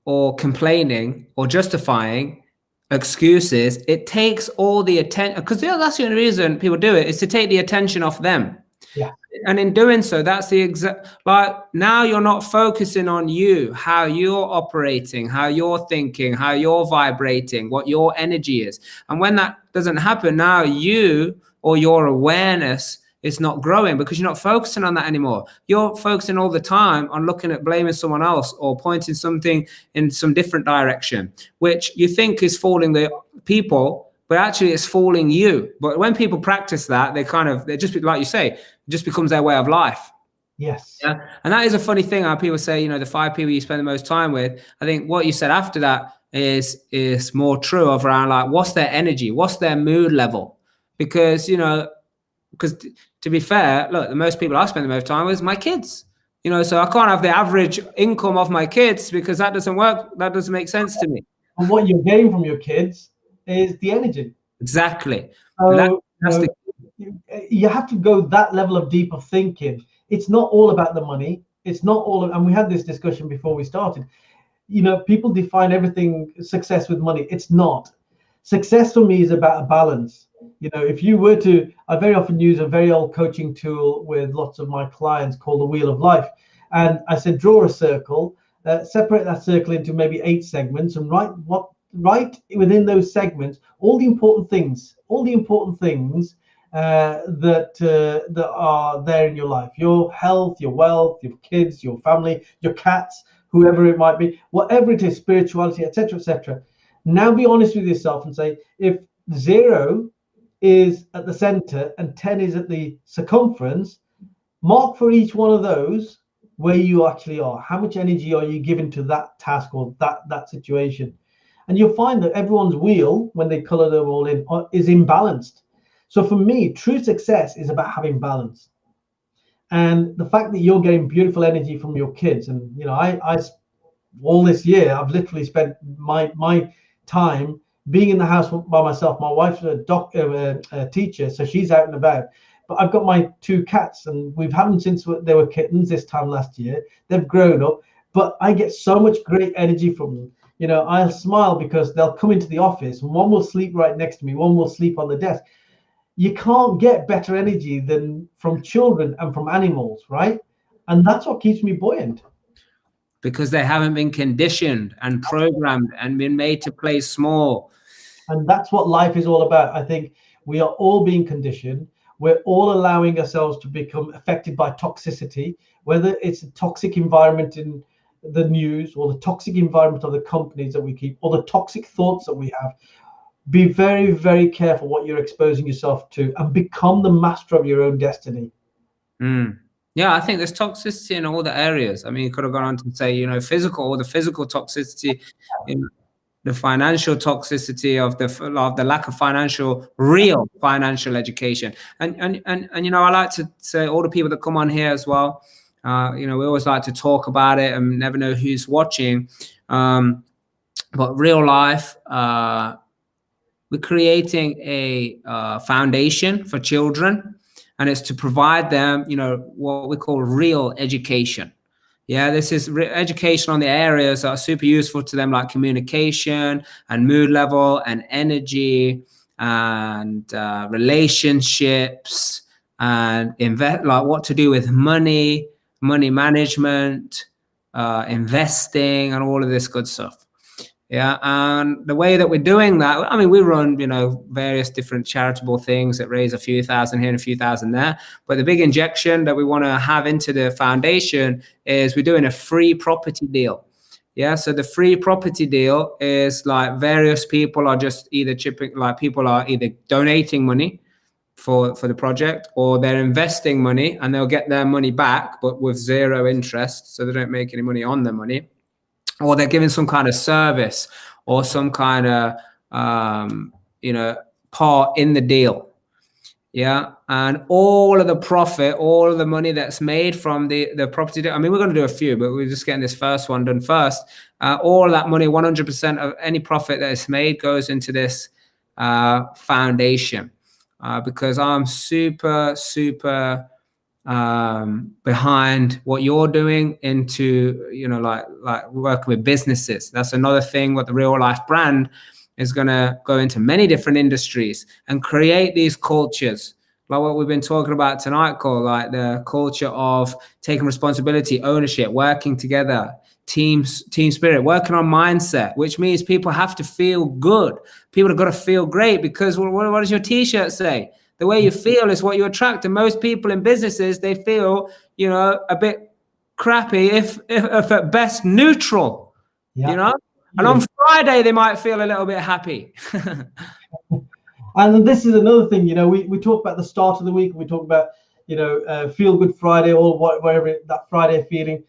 or complaining or justifying excuses, it takes all the attention, because that's the only reason people do it, is to take the attention off them. Yeah. And in doing so, that's the exact, like, now you're not focusing on you, how you're operating, how you're thinking, how you're vibrating, what your energy is. And when that doesn't happen, now you, or your awareness, is not growing, because you're not focusing on that anymore. You're focusing all the time on looking at blaming someone else or pointing something in some different direction, which you think is fooling the people, but actually it's fooling you. But when people practice that, they just, like you say, it just becomes their way of life. Yes. Yeah. And that is a funny thing, how people say, the 5 people you spend the most time with. I think what you said after that is more true of around, like, what's their energy? What's their mood level? Because, to be fair, look, the most people I spend the most time with is my kids. So I can't have the average income of my kids, because that doesn't work. That doesn't make sense to me. And what you're getting from your kids is the energy. Exactly. So you have to go that level of deeper thinking. It's not all about the money. It's not all and we had this discussion before we started. People define everything success with money. It's not. Success for me is about a balance. If you were to, I very often use a very old coaching tool with lots of my clients called the Wheel of Life. And I said, draw a circle, separate that circle into maybe 8 segments, and write within those segments all the important things that are there in your life: your health, your wealth, your kids, your family, your cats, whoever it might be, whatever it is, spirituality, etc., etc. Now be honest with yourself and say, if 0 is at the center and 10 is at the circumference, mark for each one of those where you actually are. How much energy are you giving to that task or that situation? And you'll find that everyone's wheel, when they color them all in, is imbalanced. So for me, true success is about having balance. And the fact that you're getting beautiful energy from your kids, and I all this year I've literally spent my time being in the house by myself. My wife's a teacher, so she's out and about. But I've got my 2 cats, and we've had them since they were kittens this time last year. They've grown up, but I get so much great energy from them. I'll smile because they'll come into the office, and one will sleep right next to me, one will sleep on the desk. You can't get better energy than from children and from animals, right? And that's what keeps me buoyant. Because they haven't been conditioned and programmed and been made to play small. And that's what life is all about. I think we are all being conditioned. We're all allowing ourselves to become affected by toxicity, whether it's a toxic environment in the news, or the toxic environment of the companies that we keep, or the toxic thoughts that we have. Be very, very careful what you're exposing yourself to, and become the master of your own destiny. Yeah, I think there's toxicity in all the areas. I mean, you could have gone on to say, physical, or the physical toxicity, the financial toxicity of the lack of real financial education. And I like to say, all the people that come on here as well, we always like to talk about it and never know who's watching. But real life, we're creating a foundation for children, and it's to provide them, what we call real education. Yeah, this is education on the areas that are super useful to them, like communication and mood level and energy and relationships and like what to do with money management, investing, and all of this good stuff. Yeah, and the way that we're doing that, I mean, we run, various different charitable things that raise a few thousand here and a few thousand there. But the big injection that we want to have into the foundation is we're doing a free property deal. Yeah, so the free property deal is like various people are just either chipping, like people are either donating money for the project, or they're investing money and they'll get their money back, but with zero interest, so they don't make any money on their money, or they're giving some kind of service or some kind of part in the deal. Yeah, and all of the profit, all of the money that's made from the property deal, I mean, we're going to do a few, but we're just getting this first one done first. All of that money, 100% of any profit that is made goes into this foundation, because I'm super behind what you're doing into, like working with businesses. That's another thing. What the Real Life brand is going to go into many different industries and create these cultures, like what we've been talking about tonight, Cole, like the culture of taking responsibility, ownership, working together, team spirit, working on mindset, which means people have to feel good. People have got to feel great, because what does your t-shirt say? The way you feel is what you attract. And most people in businesses, they feel, a bit crappy, if at best neutral, And on Friday, they might feel a little bit happy. And this is another thing, we talk about the start of the week. We talk about, feel good Friday, or whatever that Friday feeling.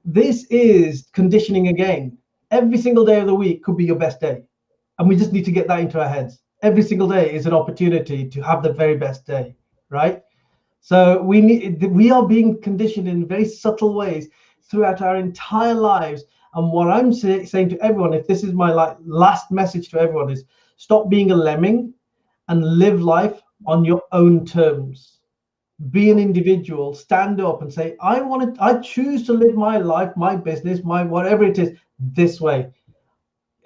This is conditioning again. Every single day of the week could be your best day. And we just need to get that into our heads. Every single day is an opportunity to have the very best day, right? So we are being conditioned in very subtle ways throughout our entire lives. And what I'm saying to everyone, if this is my last message to everyone, is stop being a lemming and live life on your own terms. Be an individual, stand up and say, I choose to live my life, my business, my whatever it is, this way.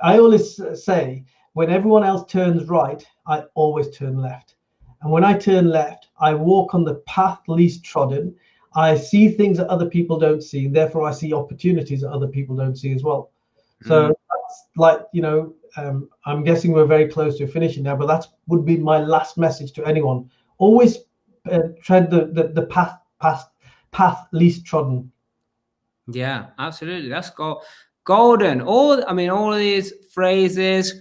I always say, when everyone else turns right, I always turn left. And when I turn left, I walk on the path least trodden. I see things that other people don't see. Therefore, I see opportunities that other people don't see as well. So that's like, I'm guessing we're very close to finishing now, but that would be my last message to anyone. Always tread the path least trodden. Yeah, absolutely. That's golden. All of these phrases,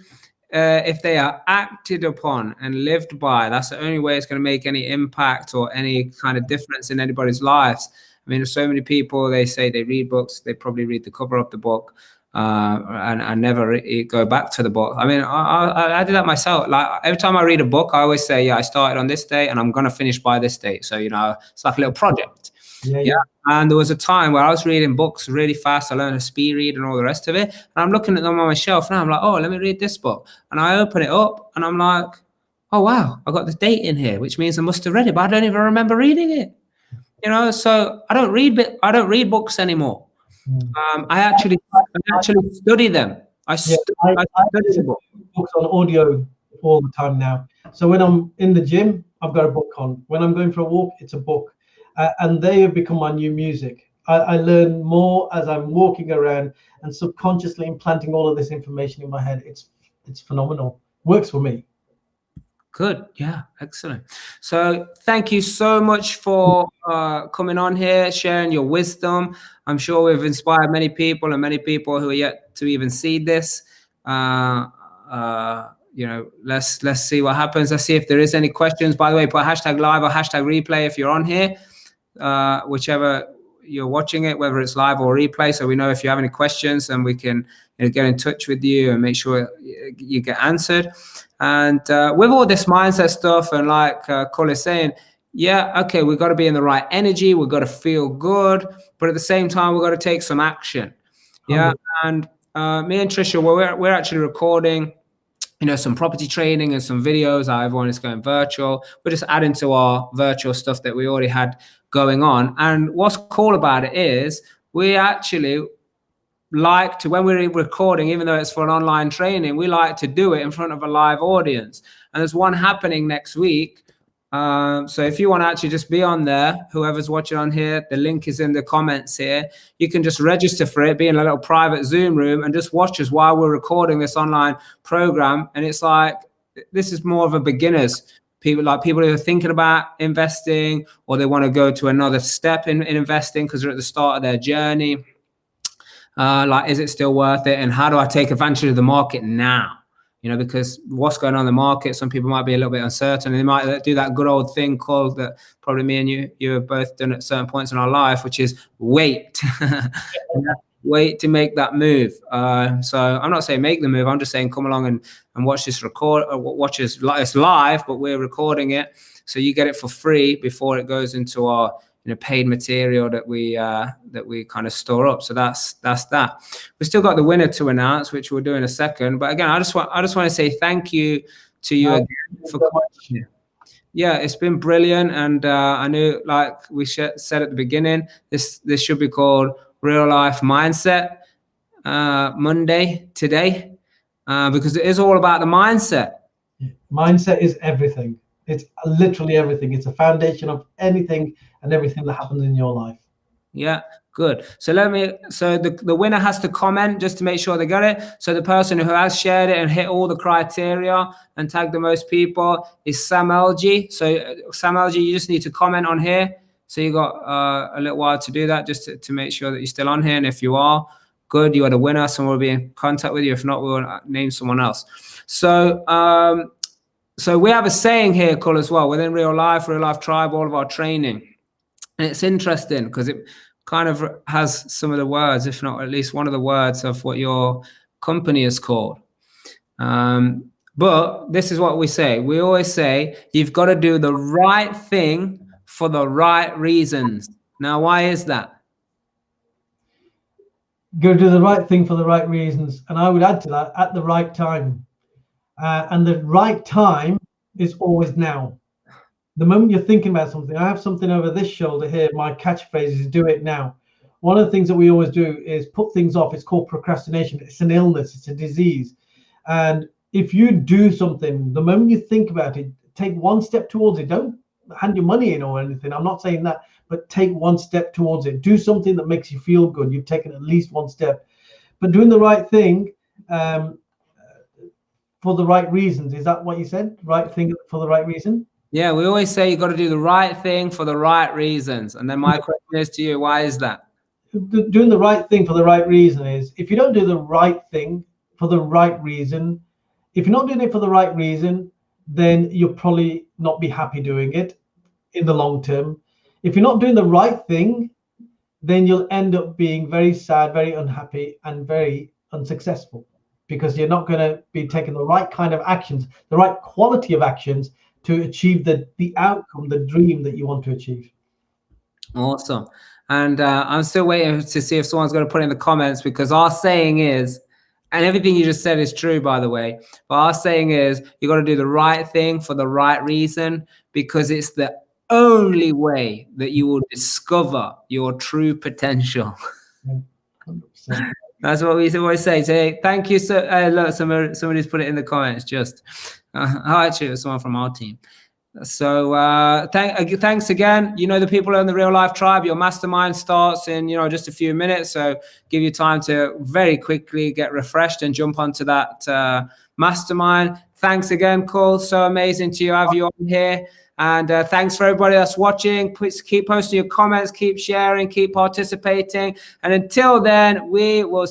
if they are acted upon and lived by, that's the only way it's going to make any impact or any kind of difference in anybody's lives. I mean, there's so many people, they say they read books, they probably read the cover of the book, and never go back to the book. I mean, I do that myself. Like every time I read a book, I always say, I started on this day and I'm going to finish by this date. So, it's like a little project. Yeah. And there was a time where I was reading books really fast. I learned to speed read and all the rest of it. And I'm looking at them on my shelf now. I'm like, oh, let me read this book. And I open it up and I'm like, oh, wow, I got this date in here, which means I must have read it, but I don't even remember reading it. So I don't read books anymore. I actually study them. I study the book. Books on audio all the time now. So when I'm in the gym, I've got a book on. When I'm going for a walk, it's a book. And they have become my new music. I learn more as I'm walking around and subconsciously implanting all of this information in my head. It's phenomenal. Works for me. Good. Yeah. Excellent. So thank you so much for coming on here, sharing your wisdom. I'm sure we've inspired many people and many people who are yet to even see this. Let's see what happens. Let's see if there is any questions. By the way, put #live or #replay if you're on here, whichever you're watching it, whether it's live or replay, so we know if you have any questions and we can get in touch with you and make sure you get answered. And with all this mindset stuff, and like Kul is saying, okay, we've got to be in the right energy, we've got to feel good, but at the same time we've got to take some action. And me and Trisha, we're actually recording some property training and some videos. Everyone is going virtual. We're just adding to our virtual stuff that we already had going on. And what's cool about it is we actually like to, when we're recording, even though it's for an online training, we like to do it in front of a live audience. And there's one happening next week. So if you want to actually just be on there, whoever's watching on here, the link is in the comments here. You can just register for it, be in a little private Zoom room and just watch us while we're recording this online program. And it's like, this is more of a beginners. People who are thinking about investing, or they want to go to another step in investing because they're at the start of their journey. Like, is it still worth it? And how do I take advantage of the market now? Because what's going on in the market, some people might be a little bit uncertain. They might do that good old thing called, that probably me and you have both done at certain points in our life, which is wait. Wait to make that move. So I'm not saying make the move. I'm just saying come along and watch this watch this. It's live, but we're recording it, so you get it for free before it goes into our paid material that we kind of store up. So that's that. We've still got the winner to announce, which we'll do in a second. But again, I just want to say thank you to you again for coming. Yeah, it's been brilliant, and I knew, like we said at the beginning, this should be called Real Life Mindset Monday today, because it is all about the mindset. Mindset is everything. It's literally everything. It's a foundation of anything and everything that happens in your life. Yeah, good. So the winner has to comment just to make sure they got it. So the person who has shared it and hit all the criteria and tagged the most people is Sam LG. So Sam LG, you just need to comment on here. So you got a little while to do that, just to make sure that you're still on here. And if you are, good, you are the winner. Someone will be in contact with you. If not, we'll name someone else. So so we have a saying here, Kul, as well, within Real Life Tribe, all of our training. And it's interesting because it kind of has some of the words, if not at least one of the words of what your company is called. But this is what we say. We always say, you've got to do the right thing for the right reasons. Now, why is that? Go do the right thing for the right reasons. And I would add to that, at the right time. And the right time is always now. The moment you're thinking about something, I have something over this shoulder here. My catchphrase is do it now. One of the things that we always do is put things off. It's called procrastination. It's an illness. It's a disease. And if you do something, the moment you think about it, take one step towards it. Don't hand your money in or anything. I'm not saying that, but take one step towards it. Do something that makes you feel good. You've taken at least one step. But doing the right thing for the right reasons. Is that what you said? Right thing for the right reason? Yeah, we always say you got to do the right thing for the right reasons. And then my question is to you, why is that? Doing the right thing for the right reason is, if you don't do the right thing for the right reason, if you're not doing it for the right reason, then you'll probably not be happy doing it in the long term. If you're not doing the right thing, then you'll end up being very sad, very unhappy, and very unsuccessful, because you're not going to be taking the right kind of actions, the right quality of actions to achieve the outcome, the dream that you want to achieve. Awesome. And I'm still waiting to see if someone's going to put in the comments, because our saying is, and everything you just said is true, by the way, but our saying is, you got to do the right thing for the right reason, because it's the only way that you will discover your true potential. 100%. That's what we always say. So thank you. So look, somebody's put it in the comments. Just actually, it was someone from our team. So thanks again. The people in the Real Life Tribe, your mastermind starts in just a few minutes. So give you time to very quickly get refreshed and jump onto that mastermind. Thanks again, Kul. So amazing to have you on here. And thanks for everybody that's watching. Please keep posting your comments, keep sharing, keep participating. And until then, we will